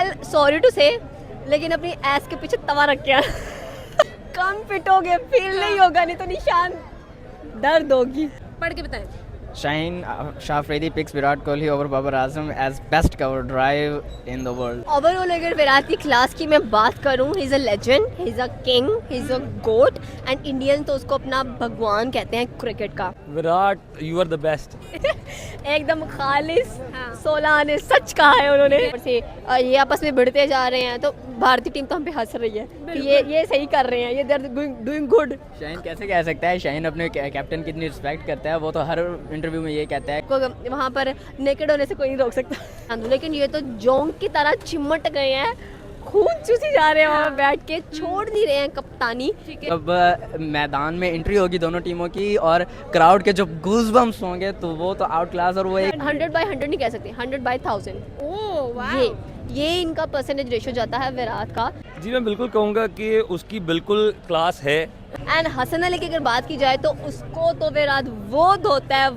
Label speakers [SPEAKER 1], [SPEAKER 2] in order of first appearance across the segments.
[SPEAKER 1] Well sorry to से, लेकिन अपनी एस के पीछे तवा रख के कम फिट हो गए, फील नहीं होगा, नहीं तो निशान दर्द होगी।
[SPEAKER 2] पढ़ के बताएं।
[SPEAKER 3] Shaheen Shah Afridi picks Virat Kohli over Babar Azam as best cover drive in the world.
[SPEAKER 1] Overall अगर विराट की क्लास की मैं बात करूं, he is a legend, he is a king, he is a GOAT and Indian तो उसको अपना भगवान कहते हैं क्रिकेट का।
[SPEAKER 4] Virat, you are the best.
[SPEAKER 1] एकदम खालिस 16 आने सच कहा है उन्होंने। ये आपस में भिड़ते जा रहे हैं तो भारतीय टीम तो हम पे हंस रही है कि ये सही कर रहे हैं, ये they are doing good.
[SPEAKER 3] Shaheen कैसे कह सकता है, शाहीन अपने कैप्टन की इतनी रिस्पेक्ट करता है, वो तो हर इंटरव्यू में ये कहता है।
[SPEAKER 1] को वहाँ पर नेकेड होने से कोई नहीं रोक सकता, लेकिन ये तो जोंक की तरह चिमट गए हैं, खून चूसी जा रहे हैं वहाँ बैठ के, छोड़ नहीं रहे हैं कप्तानी।
[SPEAKER 3] अब मैदान में एंट्री होगी दोनों टीमों की और क्राउड के जो गूज़बम्प्स होंगे तो वो तो आउट क्लास, और वो एक
[SPEAKER 1] 100/100 नहीं कह सकते, 100/1000।
[SPEAKER 2] ओह वाह।
[SPEAKER 1] ये इनका परसेंटेज रेशो जाता है विराट का।
[SPEAKER 4] जी मैं बिल्कुल कहूँगा कि उसकी बिल्कुल क्लास है।
[SPEAKER 1] एंड हसन अली की अगर बात की जाए तो उसको तो विराट वो धोता है।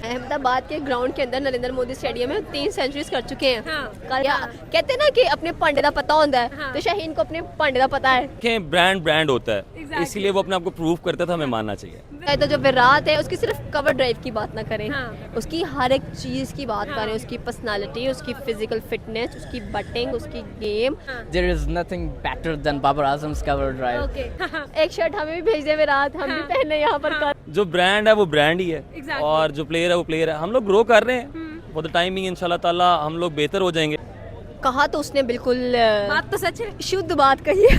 [SPEAKER 1] अहमदाबाद के ग्राउंड के अंदर नरेंद्र मोदी स्टेडियम में 3 सेंचुरीज कर चुके हैं। कहते हैं ना कि अपने पांडे का पता होता है, तो शाहीन को अपने पांडे का पता है।
[SPEAKER 4] ब्रांड होता है, इसीलिए वो अपने आप को प्रूव करता था, हमें मानना चाहिए।
[SPEAKER 1] तो जो विराट है उसकी सिर्फ कवर ड्राइव की बात ना करें, उसकी हर एक चीज की बात करें, उसकी पर्सनालिटी, उसकी फिजिकल फिटनेस, उसकी बैटिंग, उसकी game.
[SPEAKER 3] There is nothing better than Babar Azam's cover drive.
[SPEAKER 1] एक शर्ट हमें भी भेज दे विराट, हम भी पहने यहाँ पर कर।
[SPEAKER 4] जो ब्रांड है वो ब्रांड ही है, और जो प्लेयर है वो प्लेयर है। हम लोग ग्रो कर रहे हैं, फॉर द टाइमिंग इंशाल्लाह ताला हम लोग बेहतर हो जाएंगे।
[SPEAKER 1] कहा तो उसने बिल्कुल
[SPEAKER 2] बात तो सच है,
[SPEAKER 1] शुद्ध बात कही है।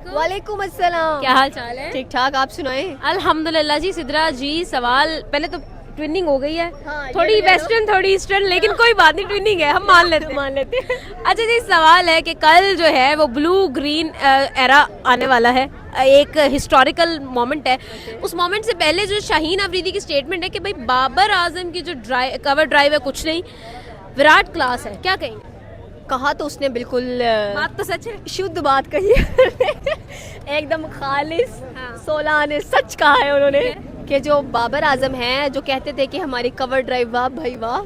[SPEAKER 1] वालेकुम अस्सलाम,
[SPEAKER 2] क्या हाल चाल है?
[SPEAKER 1] ठीक ठाक, आप सुनाएं।
[SPEAKER 2] अल्हम्दुलिल्लाह जी। सिद्रा जी, सवाल पहले तो ट्विनिंग हो गई है,
[SPEAKER 1] हाँ,
[SPEAKER 2] थोड़ी वेस्टर्न थोड़ी ईस्टर्न, लेकिन कोई बात नहीं, ट्विनिंग है, हम मान लेते हैं। अच्छा जी, सवाल है कि कल जो है वो ब्लू ग्रीन एरा आने वाला है, एक हिस्टोरिकल मोमेंट है। उस मोमेंट से पहले जो शाहीन अफरीदी की स्टेटमेंट है कि भाई बाबर आजम की जो कवर ड्राइव है कुछ नहीं, विराट क्लास है, क्या कहेंगे?
[SPEAKER 1] कहा तो उसने बिल्कुल
[SPEAKER 2] बात तो सच है,
[SPEAKER 1] शुद्ध बात कही है। एकदम खालिस 16 आने सच कहा है उन्होंने कि जो बाबर आजम हैं, जो कहते थे कि हमारी कवर ड्राइव वाह भाई वाह,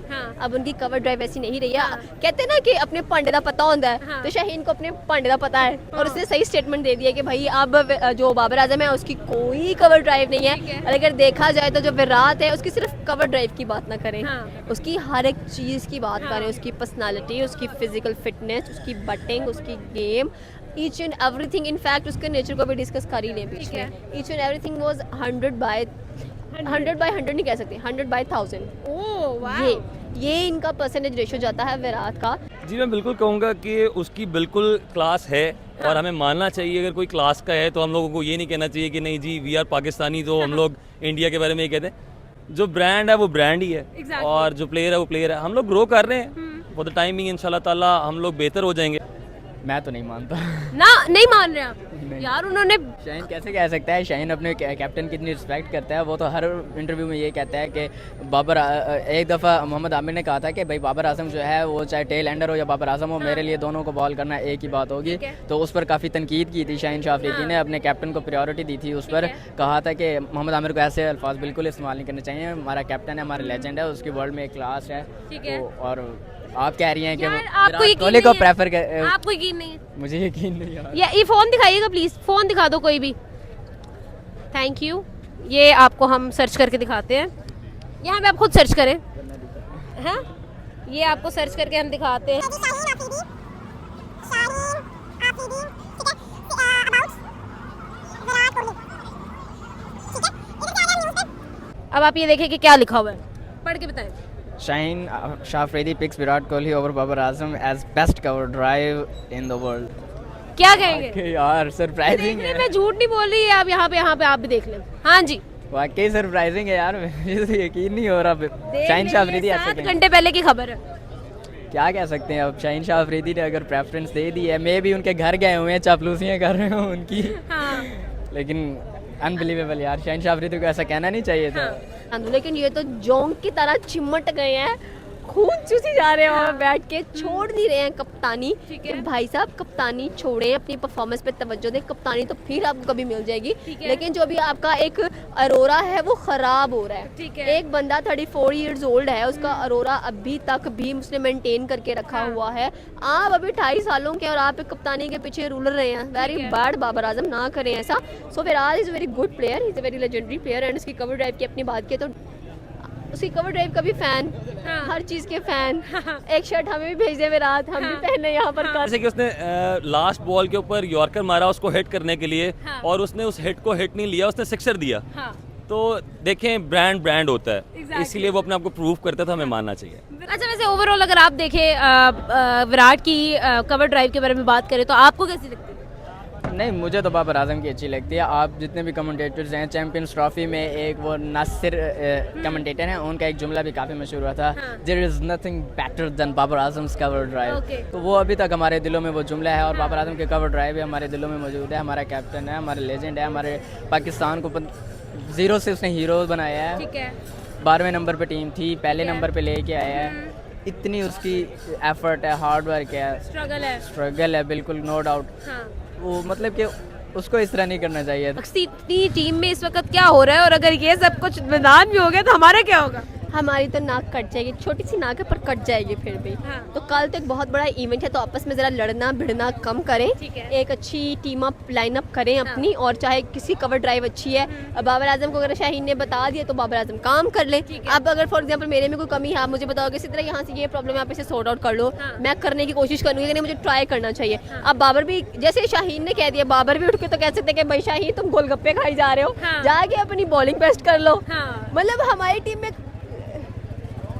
[SPEAKER 1] अब उनकी कवर ड्राइव ऐसी नहीं रही है। कहते ना कि अपने पांडे का पता होता है, तो शाहीन को अपने पांडे का पता है, और उसने सही स्टेटमेंट दे दिया कि भाई अब जो बाबर आजम है उसकी कोई कवर ड्राइव नहीं है। और अगर देखा जाए तो जो विराट है उसकी सिर्फ कवर ड्राइव की बात ना करें, उसकी हर एक चीज़ की बात करें, उसकी पर्सनालिटी, उसकी फिजिकल फिटनेस, उसकी बैटिंग, उसकी game, each and everything. In fact उसके नेचर को भी डिस्कस कर ही लें बीच में। ईच एंड एवरीथिंग वाज 100/100 नहीं कह सकते, 100/1000।
[SPEAKER 2] ओह वाह।
[SPEAKER 1] ये इनका परसेंटेज रेशो जाता है विराट का।
[SPEAKER 4] जी मैं बिल्कुल कहूँगा कि उसकी बिल्कुल क्लास है, और हमें मानना चाहिए। अगर कोई क्लास का है तो हम लोगों को ये नहीं कहना चाहिए कि नहीं जी वी आर पाकिस्तानी, तो हम लोग इंडिया के बारे में ये कहते हैं। जो ब्रांड है वो ब्रांड ही है, और जो प्लेयर है वो प्लेयर है। हम लोग ग्रो कर रहे हैं, फॉर द टाइमिंग इंशाल्लाह ताला हम लोग बेहतर हो जाएंगे।
[SPEAKER 3] मैं तो नहीं मानता।
[SPEAKER 2] ना नहीं मान रहे आप यार, उन्होंने
[SPEAKER 3] शाहीन कैसे कह सकता है, शाहीन अपने कैप्टन की इतनी रिस्पेक्ट करता है, वो तो हर इंटरव्यू में ये कहता है कि एक दफ़ा मोहम्मद आमिर ने कहा था कि भाई बाबर आजम जो है वो चाहे टेल एंडर हो या बाबर आजम हो, मेरे लिए दोनों को बॉल करना एक ही बात होगी। तो उस पर काफ़ी तनकीद की थी शाहीन शाह अफरीदी ने, अपने कैप्टन को प्रायोरिटी दी थी। उस पर कहा था कि मोहम्मद आमिर को ऐसे अल्फाज बिल्कुल इस्तेमाल नहीं करने चाहिए, हमारा कैप्टन है, हमारा लेजेंड है, उसकी वर्ल्ड में एक क्लास है। और आप कह रही हैं कि
[SPEAKER 2] आपको
[SPEAKER 3] कोहली को प्रेफर कर,
[SPEAKER 2] आपको यकीन नहीं है?
[SPEAKER 3] मुझे यकीन नहीं है।
[SPEAKER 2] ये फ़ोन दिखाइएगा प्लीज़, फ़ोन दिखा दो कोई भी, थैंक यू। ये आपको हम सर्च करके दिखाते हैं, यहाँ पे आप खुद सर्च करें। हाँ, ये आपको सर्च करके हम दिखाते हैं। अब आप ये देखें कि क्या लिखा हुआ है, पढ़ के बताएं।
[SPEAKER 3] Shaheen Shah Afridi picks Virat Kohli over Babar Azam as best cover drive in the world.
[SPEAKER 2] क्या कहेंगे?
[SPEAKER 3] यार सरप्राइजिंग है,
[SPEAKER 2] मैं झूठ नहीं बोल रही है। आप यहाँ पे आप भी देख लें। हाँ जी,
[SPEAKER 3] वाकई सरप्राइजिंग है यार, मुझे तो यकीन नहीं हो रहा। शाहीन शाह अफरीदी ऐसे
[SPEAKER 2] 7
[SPEAKER 3] कहेंगे।
[SPEAKER 2] घंटे पहले की खबर है।
[SPEAKER 3] क्या कह सकते हैं अब, शाहीन शाह अफरीदी ने अगर प्रेफरेंस दे दी है, मैं भी उनके घर गए हुए हैं, चापलूसियाँ कर रहे हूँ उनकी। लेकिन अनबिलीवेबल यार, शाहीन शाह अफरीदी को ऐसा कहना नहीं चाहिए था।
[SPEAKER 1] लेकिन ये तो जोंक की तरह चिमट गए हैं, खून चूसी जा रहे हैं वहाँ बैठ के, छोड़ नहीं रहे हैं कप्तानी।
[SPEAKER 2] ठीक है।
[SPEAKER 1] तो भाई साहब कप्तानी छोड़ें, अपनी परफॉर्मेंस पे तवज्जो दें। कप्तानी तो फिर आपको कभी मिल जाएगी,
[SPEAKER 2] ठीक है।
[SPEAKER 1] लेकिन जो भी आपका एक अरोरा है वो खराब हो रहा
[SPEAKER 2] ठीक
[SPEAKER 1] है।
[SPEAKER 2] है।
[SPEAKER 1] एक बंदा 34 इयर्स ओल्ड है, उसका अरोरा अभी तक भी उसने मेंटेन करके रखा हुआ है। आप अभी 28 सालों के और आप एक कप्तानी के पीछे रूल रहे हैं। वेरी बैड, बाबर आजम ना करें ऐसा। So Virat is very good player, is a very legendary player and उसकी कवर ड्राइव की अपनी बात की तो उसकी कवर ड्राइव का भी फैन, हर चीज के फैन। एक शर्ट हमें भी भेज दे विराट, हम भी पहने यहाँ पर
[SPEAKER 4] जैसे कि उसने लास्ट बॉल के ऊपर यॉर्कर मारा उसको हिट करने के लिए, और उसने उस हिट को हिट नहीं लिया, उसने सिक्सर दिया। तो देखें ब्रांड होता है, इसीलिए वो अपने आप को प्रूव करता था, हमें मानना चाहिए।
[SPEAKER 2] अच्छा, वैसे ओवरऑल अगर आप देखें विराट की कवर ड्राइव के बारे में बात करें तो आपको कैसी लगती है?
[SPEAKER 3] नहीं, मुझे तो बाबर आजम की अच्छी लगती है। आप जितने भी कमेंटेटर्स हैं, चैंपियंस ट्रॉफी में एक वो नासिर कमेंटेटर हैं, उनका एक जुमला भी काफ़ी मशहूर हुआ था, there is nothing better than Babar Azam's cover drive. तो वो अभी तक हमारे दिलों में वो जुमला है, और बाबर आजम के कवर ड्राइव भी हमारे दिलों में मौजूद है। हमारा कैप्टन है, हमारा लेजेंड है, हमारे पाकिस्तान को जीरो से उसने हीरो बनाया है।
[SPEAKER 2] ठीक है।
[SPEAKER 3] 12वें नंबर पे टीम थी, पहले नंबर पे लेके आया है। इतनी उसकी एफर्ट है, हार्ड वर्क है, स्ट्रगल है, बिल्कुल नो डाउट। वो मतलब कि उसको इस तरह नहीं करना चाहिए।
[SPEAKER 2] इतनी टीम में इस वक्त क्या हो रहा है, और अगर ये सब कुछ मैदान भी हो गया तो हमारा क्या होगा?
[SPEAKER 1] हमारी तो नाक कट जाएगी, छोटी सी नाक है पर कट जाएगी फिर भी। तो कल तो एक बहुत बड़ा इवेंट है, तो आपस में ज़रा लड़ना भिड़ना कम करें। एक अच्छी टीम अप लाइनअप करें अपनी, और चाहे किसी कवर ड्राइव अच्छी है, बाबर आजम को अगर शाहीन ने बता दिया तो बाबर आजम काम कर ले। अब अगर फॉर एग्जांपल मेरे में कोई कमी है, आप मुझे बताओगे इसी तरह यहाँ से ये प्रॉब्लम है, आप इसे सॉर्ट आउट कर लो, मैं करने की कोशिश करूँगी, लेकिन मुझे ट्राई करना चाहिए। अब बाबर भी, जैसे शाहीन ने कह दिया, बाबर भी उठ के तो कह सकते कि भाई शाहीन तुम गोलगप्पे खाई जा रहे हो, जाके अपनी बॉलिंग बेस्ट कर लो। मतलब हमारी टीम में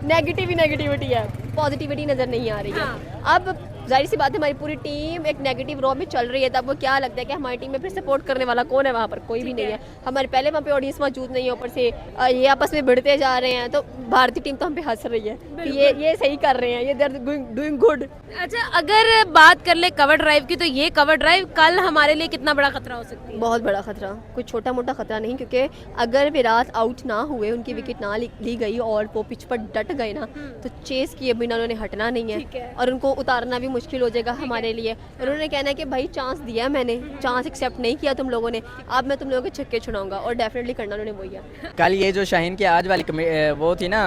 [SPEAKER 1] नेगेटिविटी है, पॉजिटिविटी नज़र नहीं आ रही है। अब जाहिर सी बात है हमारी पूरी टीम एक नेगेटिव रॉ में चल रही है, तब वो क्या लगता है कि हमारी टीम में फिर सपोर्ट करने वाला कौन है? वहाँ पर कोई भी नहीं है। हमारे पहले वहाँ पे ऑडियंस मौजूद नहीं है, ऊपर से ये आपस में भिड़ते जा रहे हैं, तो भारतीय टीम तो हम पे हंस रही है कि ये सही कर रहे हैं, ये दे आर डूइंग गुड।
[SPEAKER 2] अच्छा, अगर बात कर ले कवर ड्राइव की, तो ये कवर ड्राइव कल हमारे लिए कितना बड़ा खतरा हो सकती है?
[SPEAKER 1] बहुत बड़ा खतरा, कोई छोटा मोटा खतरा नहीं, क्योंकि अगर विराट आउट ना हुए, उनकी विकेट ना ली गई और वो पिच पर डट गए ना, तो चेस किए बिना उन्होंने हटना नहीं है, और उनको उतारना भी मुश्किल हो जाएगा हमारे लिए। उन्होंने कहना है कि भाई चांस दिया मैंने, चांस एक्सेप्ट नहीं किया तुम लोगों ने, अब मैं तुम लोगों के छक्के छुड़ाऊंगा, और डेफिनेटली करना उन्होंने वही है।
[SPEAKER 3] कल ये जो शाहीन की आज वाली वो थी ना,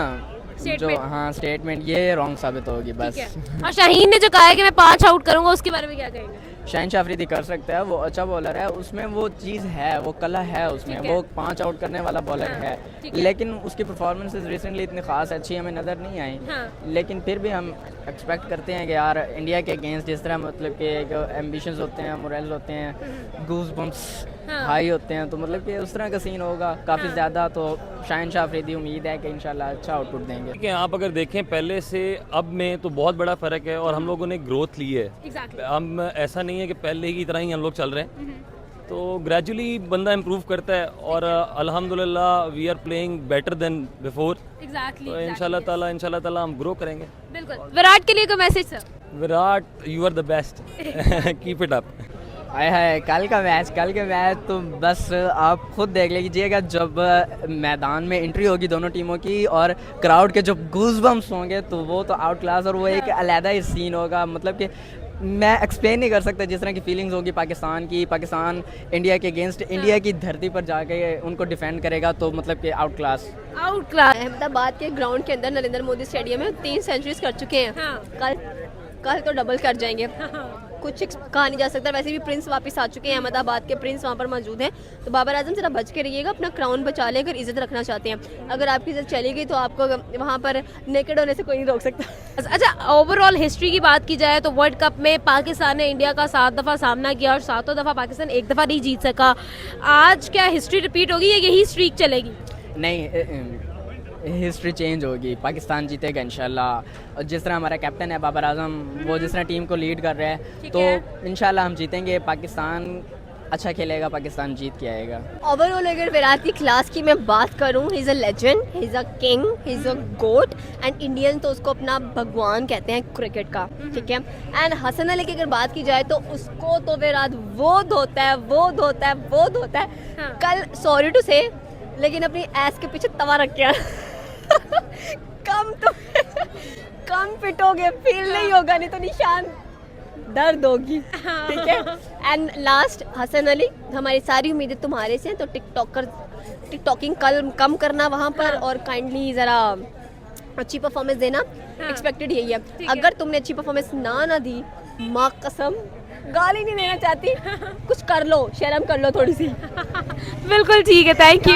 [SPEAKER 3] जो हाँ स्टेटमेंट, ये रॉन्ग साबित होगी बस।
[SPEAKER 2] और शाहीन ने जो कहा है कि मैं 5 आउट करूंगा, उसके बारे में क्या कहेंगे?
[SPEAKER 3] शाहीन शाह अफरीदी कर सकता है, वो अच्छा बॉलर है, उसमें वो चीज़ है, वो कला है उसमें, वो 5 आउट करने वाला बॉलर है, लेकिन उसकी परफॉर्मेंसेस रिसेंटली इतनी खास अच्छी हमें नज़र नहीं आई। लेकिन फिर भी हम एक्सपेक्ट करते हैं कि यार इंडिया के अगेंस्ट जिस तरह मतलब कि एक एम्बिशंस होते हैं, मोरल्स होते हैं, गूज बम्प्स हाई होते हैं, तो मतलब कि उस तरह का सीन होगा काफ़ी ज़्यादा। तो शाहीन शाह अफरीदी उम्मीद है कि इंशाल्लाह अच्छा आउटपुट देंगे।
[SPEAKER 4] देखिए, आप अगर देखें पहले से अब में तो बहुत बड़ा फ़र्क है, और हम लोगों ने ग्रोथ ली है। हम ऐसा नहीं है कि पहले की तरह ही हम लोग चल रहे हैं, तो ग्रेजुअली बंदा इम्प्रूव करता है, और अल्हम्दुलिल्लाह we are playing better than before. तो इंशाल्लाह ताला हम ग्रो करेंगे।
[SPEAKER 2] बिल्कुल। विराट के लिए कोई message sir?
[SPEAKER 4] Virat, you are the best, keep it up.
[SPEAKER 3] आए हाय, कल का मैच तो बस आप खुद देख लीजिएगा, जब मैदान में एंट्री होगी दोनों टीमों की और क्राउड के जो गूज़बम्प्स होंगे, तो वो तो आउट क्लास, और वो एक अलग ही सीन होगा। मतलब कि मैं एक्सप्लेन नहीं कर सकता जिस तरह की फीलिंग्स होगी पाकिस्तान की। पाकिस्तान इंडिया के अगेंस्ट, इंडिया की धरती पर जाके उनको डिफेंड करेगा, तो मतलब कि आउट क्लास। अहमदाबाद के ग्राउंड के अंदर नरेंद्र मोदी स्टेडियम में 3 सेंचुरीज कर चुके हैं। कल तो डबल कर जाएंगे। कुछ कहा नहीं जा सकता। वैसे भी प्रिंस वापस आ चुके हैं, अहमदाबाद के प्रिंस वहाँ पर मौजूद हैं। तो बाबर आजम जरा बच के रहिएगा, अपना क्राउन बचा लें अगर इज्जत रखना चाहते हैं। अगर आपकी इज्जत चली गई तो आपको वहाँ पर नेकेड होने से कोई नहीं रोक सकता।
[SPEAKER 2] अच्छा, ओवरऑल हिस्ट्री की बात की जाए तो वर्ल्ड कप में पाकिस्तान ने इंडिया का 7 दफ़ा सामना किया और 7 दफ़ा पाकिस्तान 1 दफ़ा नहीं जीत सका। आज क्या हिस्ट्री रिपीट होगी या यही स्ट्रीक चलेगी?
[SPEAKER 3] नहीं, हिस्ट्री चेंज होगी, पाकिस्तान जीतेगा इंशाल्लाह। और जिस तरह हमारा कैप्टन है बाबर आजम, वो जिस तरह टीम को लीड कर रहा है, तो इंशाल्लाह हम जीतेंगे। पाकिस्तान अच्छा खेलेगा, पाकिस्तान जीत के आएगा।
[SPEAKER 1] ओवरऑल अगर विराट की क्लास की मैं बात करूँ, he is a legend, he is a king, he is a GOAT and Indian तो उसको अपना भगवान कहते हैं क्रिकेट का, ठीक है। एंड हसन अली की अगर बात की जाए तो उसको तो विराट वो धोता है। कल सॉरी टू से, लेकिन अपनी ऐस के पीछे तवा रख के कम तो कम फिट हो गए, फील नहीं होगा, नहीं तो निशान दर्द होगी, ठीक है। एंड लास्ट हसन अली, हमारी सारी उम्मीदें तुम्हारे से हैं, तो टिकटॉकिंग कम करना वहाँ पर, और काइंडली ज़रा अच्छी परफॉर्मेंस देना, एक्सपेक्टेड यही है। अगर तुमने अच्छी परफॉर्मेंस ना दी, माँ कसम गाली नहीं देना चाहती, कुछ कर लो, शर्म कर लो थोड़ी सी।
[SPEAKER 2] बिल्कुल ठीक है, थैंक यू।